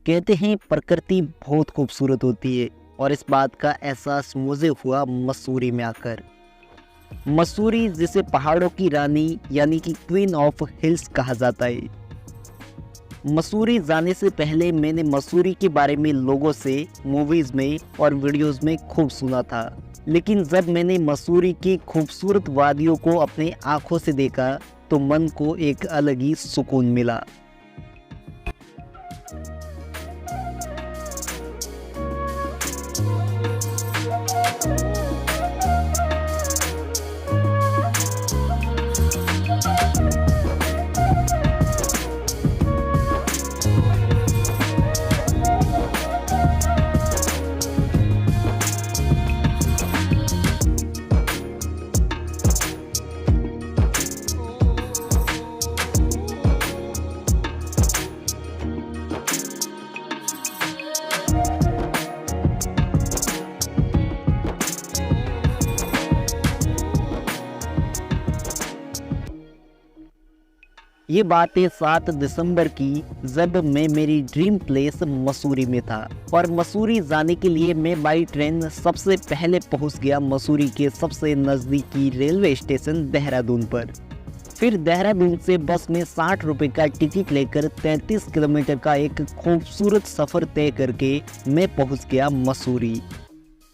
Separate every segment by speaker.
Speaker 1: कहते हैं प्रकृति बहुत खूबसूरत होती है और इस बात का एहसास मुझे हुआ मसूरी में आकर। मसूरी जिसे पहाड़ों की रानी यानी कि क्वीन ऑफ हिल्स कहा जाता है। मसूरी जाने से पहले मैंने मसूरी के बारे में लोगों से मूवीज़ में और वीडियोस में खूब सुना था, लेकिन जब मैंने मसूरी की खूबसूरत वादियों को अपने आँखों से देखा तो मन को एक अलग ही सुकून मिला। ये बात है 7 दिसंबर की, जब मैं मेरी ड्रीम प्लेस मसूरी में था और मसूरी जाने के लिए मैं बाई ट्रेन सबसे पहले पहुंच गया मसूरी के सबसे नज़दीकी रेलवे स्टेशन देहरादून पर। फिर देहरादून से बस में 60 रुपये का टिकट लेकर 33 किलोमीटर का एक खूबसूरत सफ़र तय करके मैं पहुंच गया मसूरी।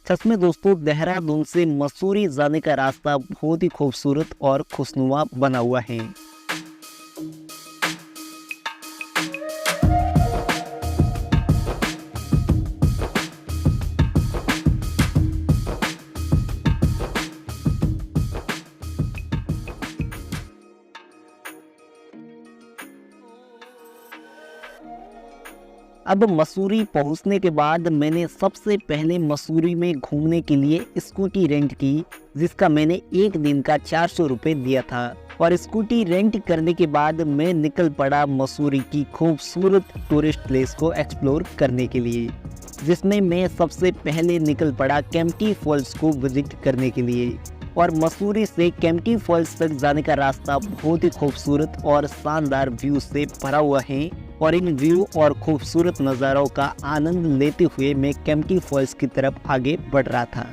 Speaker 1: सच में दोस्तों, देहरादून से मसूरी जाने का रास्ता बहुत ही खूबसूरत और खुशनुमा बना हुआ है। अब मसूरी पहुंचने के बाद मैंने सबसे पहले मसूरी में घूमने के लिए स्कूटी रेंट की, जिसका मैंने एक दिन का 400 रुपये दिया था। और स्कूटी रेंट करने के बाद मैं निकल पड़ा मसूरी की खूबसूरत टूरिस्ट प्लेस को एक्सप्लोर करने के लिए, जिसमें मैं सबसे पहले निकल पड़ा केम्प्टी फॉल्स को विजिट करने के लिए। और मसूरी से केम्प्टी फॉल्स तक जाने का रास्ता बहुत ही खूबसूरत और शानदार व्यू से भरा हुआ है और इन व्यू और खूबसूरत नज़ारों का आनंद लेते हुए मैं केम्प्टी फॉल्स की तरफ आगे बढ़ रहा था।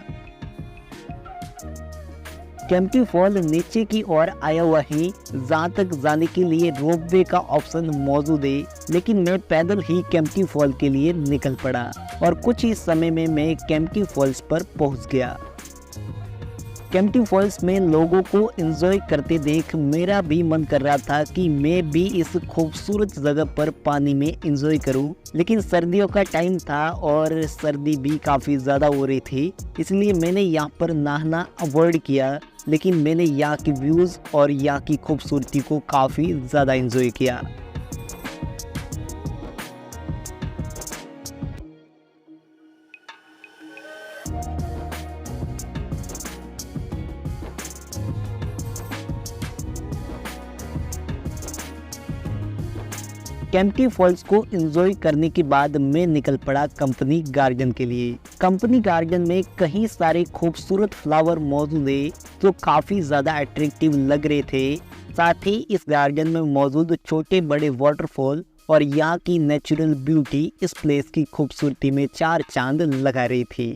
Speaker 1: केम्प्टी फॉल नीचे की ओर आया हुआ है, जहाँ तक जाने के लिए रोपवे का ऑप्शन मौजूद है, लेकिन मैं पैदल ही केम्प्टी फॉल के लिए निकल पड़ा और कुछ ही समय में मैं केम्प्टी फॉल्स पर पहुँच गया। केम्प्टी फॉल्स में लोगों को एंजॉय करते देख मेरा भी मन कर रहा था कि मैं भी इस खूबसूरत जगह पर पानी में एंजॉय करूं, लेकिन सर्दियों का टाइम था और सर्दी भी काफ़ी ज़्यादा हो रही थी, इसलिए मैंने यहाँ पर नहाना अवॉइड किया। लेकिन मैंने यहाँ की व्यूज़ और यहाँ की खूबसूरती को काफ़ी ज़्यादा एंजॉय किया। केम्प्टी फॉल्स को एंजॉय करने के बाद मैं निकल पड़ा कंपनी गार्डन के लिए। कंपनी गार्डन में कई सारे खूबसूरत फ्लावर मौजूद है जो काफ़ी ज़्यादा अट्रैक्टिव लग रहे थे। साथ ही इस गार्डन में मौजूद छोटे बड़े वाटरफॉल और यहाँ की नेचुरल ब्यूटी इस प्लेस की खूबसूरती में 4 चांद लगा रही थी।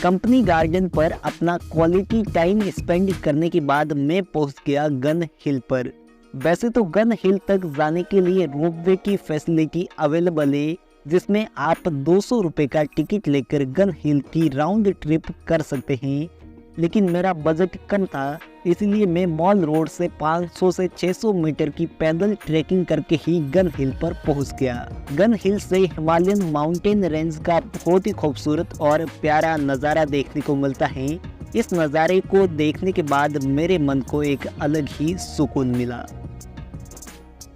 Speaker 1: कंपनी गार्डन पर अपना क्वालिटी टाइम स्पेंड करने के बाद मैं पहुंच गया गन हिल पर। वैसे तो गन हिल तक जाने के लिए रोपवे की फैसिलिटी अवेलेबल है, जिसमें आप 200 रुपये का टिकट लेकर गन हिल की राउंड ट्रिप कर सकते हैं, लेकिन मेरा बजट कम था, इसलिए मैं मॉल रोड से 500 से 600 मीटर की पैदल ट्रैकिंग करके ही गन हिल पर पहुंच गया। गन हिल से हिमालयन माउंटेन रेंज का बहुत ही खूबसूरत और प्यारा नज़ारा देखने को मिलता है। इस नज़ारे को देखने के बाद मेरे मन को एक अलग ही सुकून मिला।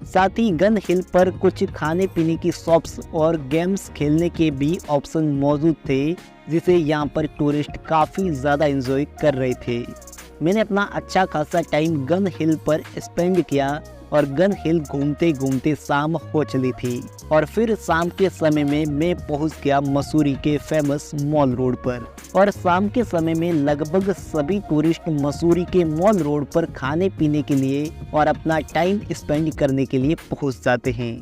Speaker 1: साथ ही गन हिल पर कुछ खाने पीने की शॉप्स और गेम्स खेलने के भी ऑप्शन मौजूद थे, जिसे यहाँ पर टूरिस्ट काफ़ी ज़्यादा एंजॉय कर रहे थे। मैंने अपना अच्छा खासा टाइम गन हिल पर स्पेंड किया और गन हिल घूमते घूमते शाम हो चली थी और फिर शाम के समय में मैं पहुंच गया मसूरी के फेमस मॉल रोड पर। और शाम के समय में लगभग सभी टूरिस्ट मसूरी के मॉल रोड पर खाने पीने के लिए और अपना टाइम स्पेंड करने के लिए पहुंच जाते हैं।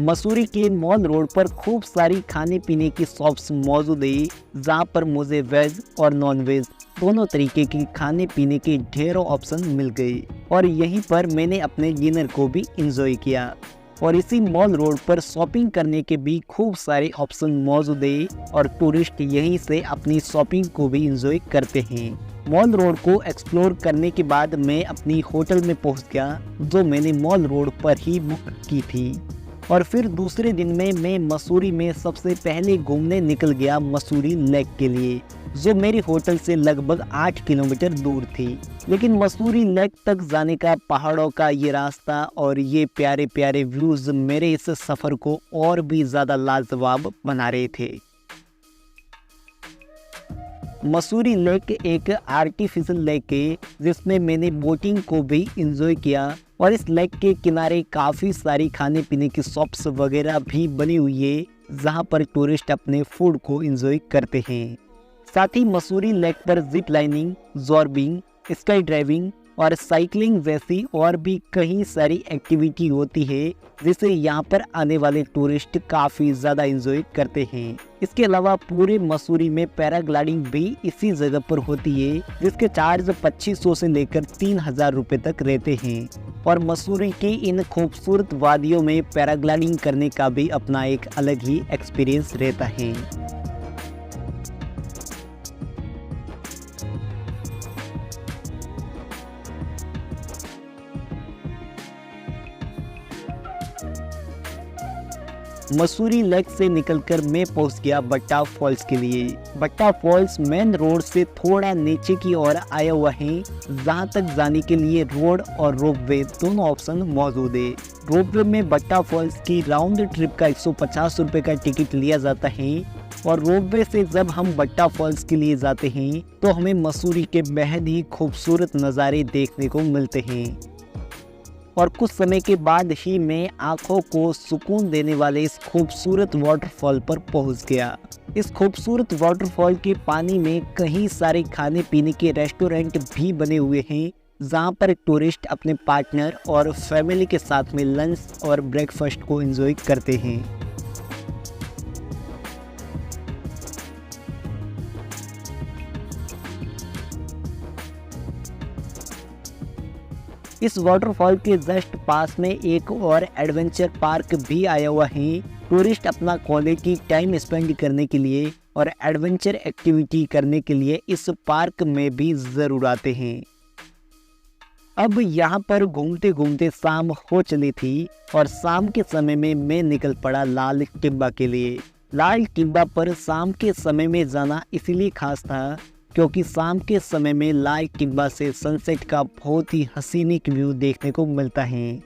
Speaker 1: मसूरी के मॉल रोड पर खूब सारी खाने पीने की शॉप्स मौजूद है, जहां पर मुझे वेज और नॉन वेज दोनों तरीके की खाने पीने के ढेरों ऑप्शन मिल गए और यहीं पर मैंने अपने डिनर को भी एंजॉय किया। और इसी मॉल रोड पर शॉपिंग करने के भी खूब सारे ऑप्शन मौजूद है और टूरिस्ट यहीं से अपनी शॉपिंग को भी एंजॉय करते हैं। मॉल रोड को एक्सप्लोर करने के बाद मैं अपनी होटल में पहुंच गया, जो मैंने मॉल रोड पर ही बुक की थी। और फिर दूसरे दिन में मैं मसूरी में सबसे पहले घूमने निकल गया मसूरी लेक के लिए, जो मेरी होटल से लगभग 8 किलोमीटर दूर थी। लेकिन मसूरी लेक तक जाने का पहाड़ों का ये रास्ता और ये प्यारे प्यारे व्यूज मेरे इस सफ़र को और भी ज़्यादा लाजवाब बना रहे थे। मसूरी लेक एक आर्टिफिशियल लेक है, जिसमें मैंने बोटिंग को भी एंजॉय किया और इस लेक के किनारे काफ़ी सारी खाने पीने की शॉप्स वगैरह भी बनी हुई है, जहां पर टूरिस्ट अपने फूड को एंजॉय करते हैं। साथ ही मसूरी लेक पर zip lining, zorbing, sky driving और साइकिलिंग जैसी और भी कई सारी एक्टिविटी होती है, जिसे यहाँ पर आने वाले टूरिस्ट काफ़ी ज़्यादा एंजॉय करते हैं। इसके अलावा पूरे मसूरी में पैराग्लाइडिंग भी इसी जगह पर होती है, जिसके चार्ज 2500 से लेकर 3000 रुपये तक रहते हैं। और मसूरी की इन खूबसूरत वादियों में पैराग्लाइडिंग करने का भी अपना एक अलग ही एक्सपीरियंस रहता है। मसूरी लेक से निकलकर मैं पहुंच गया बट्टा फॉल्स के लिए। बट्टा फॉल्स मेन रोड से थोड़ा नीचे की ओर आया हुआ है, जहां तक जाने के लिए रोड और रोपवे दोनों ऑप्शन मौजूद है। रोपवे में बट्टा फॉल्स की राउंड ट्रिप का 150 रुपये का टिकट लिया जाता है और रोपवे से जब हम बट्टा फॉल्स के लिए जाते हैं तो हमें मसूरी के बेहद ही खूबसूरत नज़ारे देखने को मिलते हैं। और कुछ समय के बाद ही मैं आंखों को सुकून देने वाले इस खूबसूरत वाटरफॉल पर पहुंच गया। इस खूबसूरत वाटरफॉल के पानी में कई सारे खाने पीने के रेस्टोरेंट भी बने हुए हैं, जहां पर टूरिस्ट अपने पार्टनर और फैमिली के साथ में लंच और ब्रेकफास्ट को एंजॉय करते हैं। इस वाटरफॉल के जस्ट पास में एक और एडवेंचर पार्क भी आया हुआ है। टूरिस्ट अपना क्वालिटी टाइम स्पेंड करने के लिए और एडवेंचर एक्टिविटी करने के लिए इस पार्क में भी ज़रूर आते हैं। अब यहाँ पर घूमते घूमते शाम हो चली थी और शाम के समय में मैं निकल पड़ा लाल टिब्बा के लिए। लाल टिब्बा पर शाम के समय में जाना इसलिए खास था क्योंकि शाम के समय में लाल टिब्बा से सनसेट का बहुत ही हसीनिक व्यू देखने को मिलता है।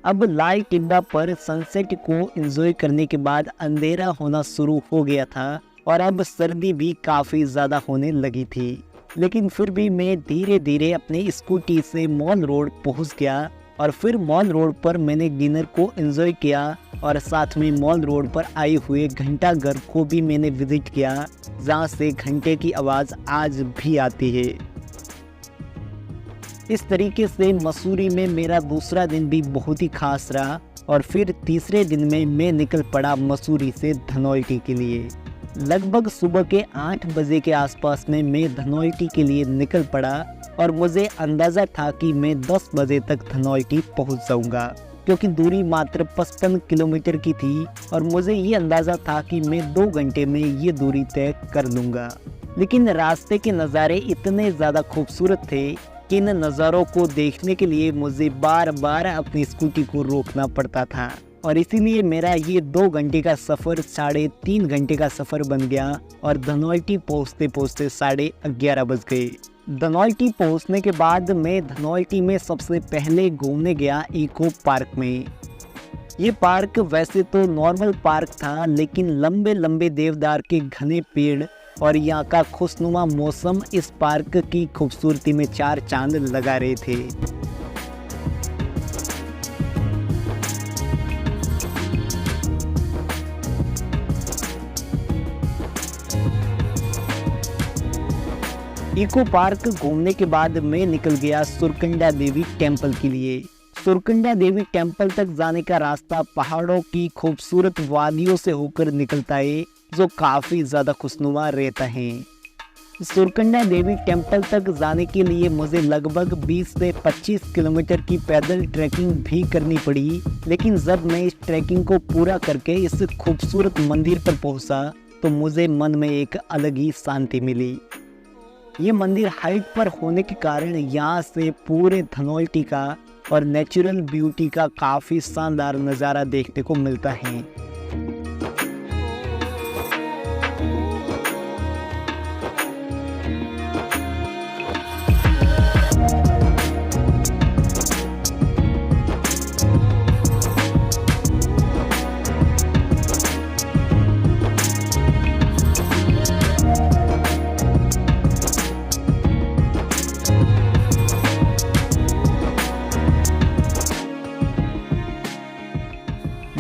Speaker 1: अब लाल टिब्बा पर सनसेट को एंजॉय करने के बाद अंधेरा होना शुरू हो गया था और अब सर्दी भी काफ़ी ज़्यादा होने लगी थी, लेकिन फिर भी मैं धीरे धीरे अपनी स्कूटी से मॉल रोड पहुंच गया और फिर मॉल रोड पर मैंने डिनर को एंजॉय किया और साथ में मॉल रोड पर आए हुए घंटाघर को भी मैंने विजिट किया, जहाँ से घंटे की आवाज़ आज भी आती है। इस तरीके से मसूरी में मेरा दूसरा दिन भी बहुत ही खास रहा और फिर तीसरे दिन में मैं निकल पड़ा मसूरी से धनौल्टी के लिए। लगभग सुबह के 8 बजे के आसपास में मैं धनौल्टी के लिए निकल पड़ा और मुझे अंदाज़ा था कि मैं 10 बजे तक धनौल्टी पहुंच जाऊंगा, क्योंकि दूरी मात्र 55 किलोमीटर की थी और मुझे ये अंदाज़ा था कि मैं 2 घंटे में ये दूरी तय कर लूँगा। लेकिन रास्ते के नज़ारे इतने ज़्यादा खूबसूरत थे कि इन नज़ारों को देखने के लिए मुझे बार बार अपनी स्कूटी को रोकना पड़ता था और इसीलिए मेरा ये 2 घंटे का सफ़र 3.5 घंटे का सफ़र बन गया और धनौल्टी पहुँचते पहुँचते 11:30 बज गए। धनौल्टी पहुँचने के बाद मैं धनौल्टी में सबसे पहले घूमने गया इको पार्क में। ये पार्क वैसे तो नॉर्मल पार्क था, लेकिन लंबे लंबे देवदार के घने पेड़ और यहाँ का खुशनुमा मौसम इस पार्क की खूबसूरती में 4 चांद लगा रहे थे। इको पार्क घूमने के बाद मैं निकल गया सुरकंडा देवी टेम्पल के लिए। सुरकंडा देवी टेम्पल तक जाने का रास्ता पहाड़ों की खूबसूरत वादियों से होकर निकलता है, जो काफ़ी ज़्यादा खुशनुमा रहता है। सुरकंडा देवी टेम्पल तक जाने के लिए मुझे लगभग 20 से 25 किलोमीटर की पैदल ट्रैकिंग भी करनी पड़ी, लेकिन जब मैं इस ट्रैकिंग को पूरा करके इस खूबसूरत मंदिर पर पहुंचा तो मुझे मन में एक अलग ही शांति मिली। ये मंदिर हाइट पर होने के कारण यहाँ से पूरे धनोल्टी का और नेचुरल ब्यूटी का काफ़ी शानदार नज़ारा देखने को मिलता है।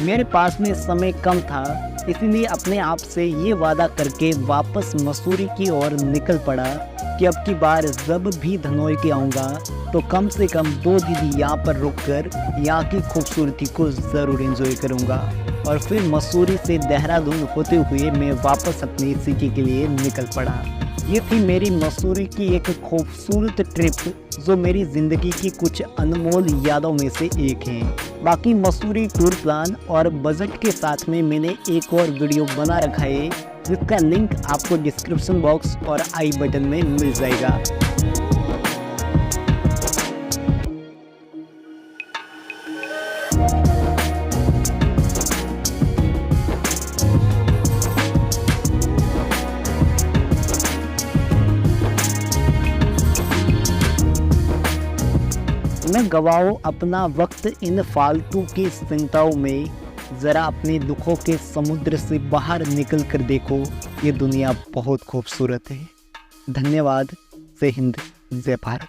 Speaker 1: मेरे पास में समय कम था, इसलिए अपने आप से ये वादा करके वापस मसूरी की ओर निकल पड़ा कि अब की बार जब भी धनोल्टी आऊँगा तो कम से कम 2 दिन यहाँ पर रुककर यहाँ की खूबसूरती को ज़रूर एंजॉय करूँगा। और फिर मसूरी से देहरादून होते हुए मैं वापस अपनी सिटी के लिए निकल पड़ा। ये थी मेरी मसूरी की एक खूबसूरत ट्रिप, जो मेरी ज़िंदगी की कुछ अनमोल यादों में से एक है। बाकी मसूरी टूर प्लान और बजट के साथ में मैंने एक और वीडियो बना रखा है, जिसका लिंक आपको डिस्क्रिप्शन बॉक्स और आई बटन में मिल जाएगा। न गवाओ अपना वक्त इन फालतू की चिंताओं में, ज़रा अपने दुखों के समुद्र से बाहर निकल कर देखो, ये दुनिया बहुत खूबसूरत है। धन्यवाद। जय हिंद, जय भारत।